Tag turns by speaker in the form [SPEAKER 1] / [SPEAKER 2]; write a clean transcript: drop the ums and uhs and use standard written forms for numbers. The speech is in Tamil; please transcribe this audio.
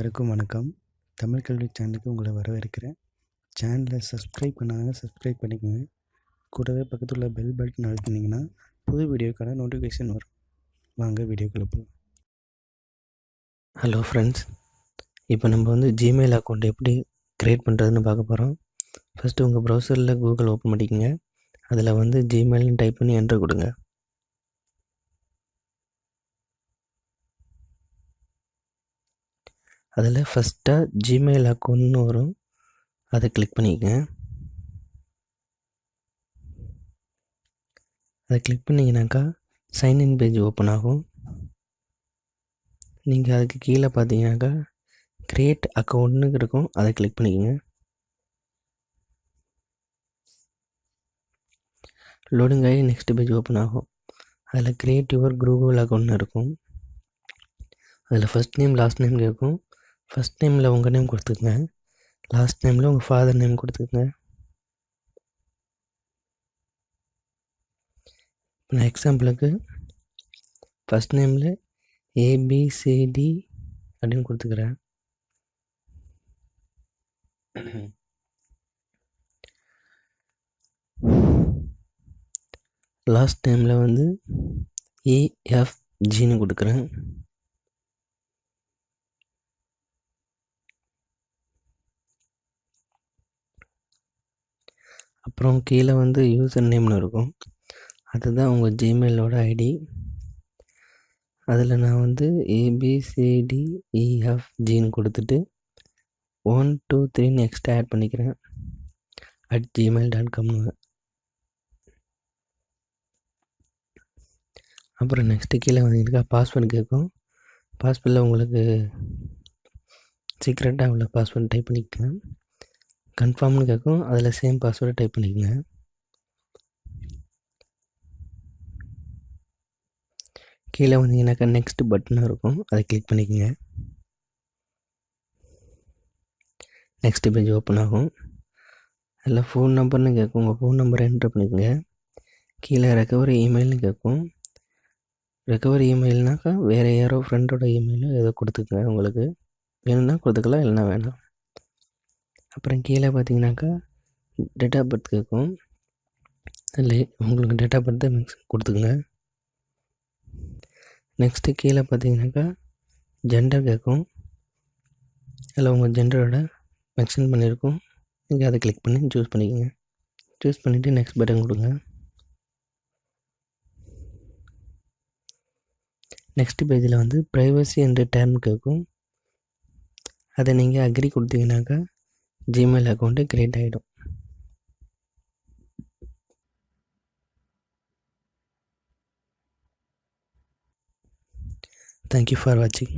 [SPEAKER 1] அனைவருக்கும் வணக்கம். தமிழ் கல்வி சேனலுக்கு உங்களை வரவேற்கிறேன். சேனலை சப்ஸ்கிரைப் பண்ணாங்க, சப்ஸ்கிரைப் பண்ணிக்கோங்க. கூடவே பக்கத்தில் உள்ள பெல் பட்டன் அழுத்தினீங்கன்னா புது வீடியோக்கான நோட்டிஃபிகேஷன் வரும். வாங்க வீடியோக்குள்ள போகலாம். ஹலோ ஃப்ரெண்ட்ஸ், இப்போ நம்ம ஜிமெயில் அக்கௌண்ட் எப்படி க்ரியேட் பண்ணுறதுன்னு பார்க்க போகிறோம். ஃபஸ்ட்டு உங்கள் ப்ரௌசரில் கூகுள் ஓப்பன் பண்ணிக்கோங்க. அதில் ஜிமெயில்னு டைப் பண்ணி என்ட்ரு கொடுங்க. அதில் ஃபஸ்ட்டாக ஜிமெயில் அக்கௌண்ட்னு வரும், அதை கிளிக் பண்ணிக்கங்க. அதை கிளிக் பண்ணிங்கனாக்கா சைன்இன் பேஜ் ஓப்பன் ஆகும். நீங்கள் அதுக்கு கீழே பார்த்தீங்கன்னாக்கா க்ரியேட் அக்கௌண்ட்னு இருக்கும், அதை கிளிக் பண்ணிக்கோங்க. லோடிங் ஆகி நெக்ஸ்ட் பேஜ் ஓப்பன் ஆகும். அதில் க்ரியேட் யுவர் கூகுள் அக்கௌண்ட்னு இருக்கும். அதில் ஃபஸ்ட் நேம் லாஸ்ட் நேம் கேட்கும். ஃபஸ்ட் நேமில் உங்கள் நேம் கொடுத்துக்குங்க, லாஸ்ட் நேமில் உங்கள் ஃபாதர் நேம் கொடுத்துக்குங்க. நான் எக்ஸாம்பிளுக்கு ஃபஸ்ட் நேமில் ஏபிசிடி அப்படின்னு கொடுத்துக்கிறேன். லாஸ்ட் நேமில் ஏஎஃப்ஜின்னு கொடுக்குறேன். அப்புறம் கீழே யூசர் நேம்னு இருக்கும், அதுதான் உங்கள் ஜிமெயிலோட ஐடி. அதில் நான் ஏபிசிடிஇஎஃப்ஜின்னு கொடுத்துட்டு 1 2 3 எக்ஸ்ட்ரா ஆட் பண்ணிக்கிறேன் @gmail.comனு. அப்புறம் நெக்ஸ்ட்டு கீழே வந்தீங்கன்னா பாஸ்வேர்டு கேட்கும். பாஸ்வேர்டில் உங்களுக்கு சீக்ரெட்டாக உள்ள பாஸ்வேர்டு டைப் பண்ணிக்கோங்க. கன்ஃபார்ம்னு கேட்கும், அதில் சேம் பாஸ்வேர்டை டைப் பண்ணிக்கோங்க. கீழே வந்தீங்கன்னாக்கா நெக்ஸ்ட் பட்டன் இருக்கும், அதை கிளிக் பண்ணிக்கோங்க. நெக்ஸ்ட் பேஜ் ஓப்பன் ஆகும். அதில் ஃபோன் நம்பர்னு கேட்கும், உங்கள் ஃபோன் நம்பரை என்ட்ரு பண்ணிக்கோங்க. கீழே ரெக்கவரி இமெயில்னு கேட்கும். ரெக்கவரி இமெயில்னாக்கா வேறு யாரோ ஃப்ரெண்டோட இமெயிலோ ஏதோ கொடுத்துக்கங்க, உங்களுக்கு வேணும்னா கொடுத்துக்கலாம், இல்லைனா வேணாம். அப்புறம் கீழே பார்த்தீங்கன்னாக்கா டேட் ஆஃப் பர்த் கேட்கும். அதில் உங்களுக்கு டேட் ஆஃப் பர்த்தை கொடுத்துக்குங்க. நெக்ஸ்ட்டு கீழே பார்த்தீங்கன்னாக்கா ஜெண்டர் கேட்கும். அதில் உங்கள் ஜெண்டரோட மென்ஷன் பண்ணியிருக்கும், நீங்கள் அதை கிளிக் பண்ணி சூஸ் பண்ணிக்கோங்க. சூஸ் பண்ணிவிட்டு நெக்ஸ்ட் பட்டன் கொடுங்க. நெக்ஸ்ட் பேஜில் ப்ரைவசி அண்ட் டேர்ம் கேட்கும். அதை நீங்கள் அக்ரி கொடுத்தீங்கன்னாக்கா ஜிமெயில் அக்கௌண்ட்டு க்ரியேட் ஆகிடும். Thank you for watching.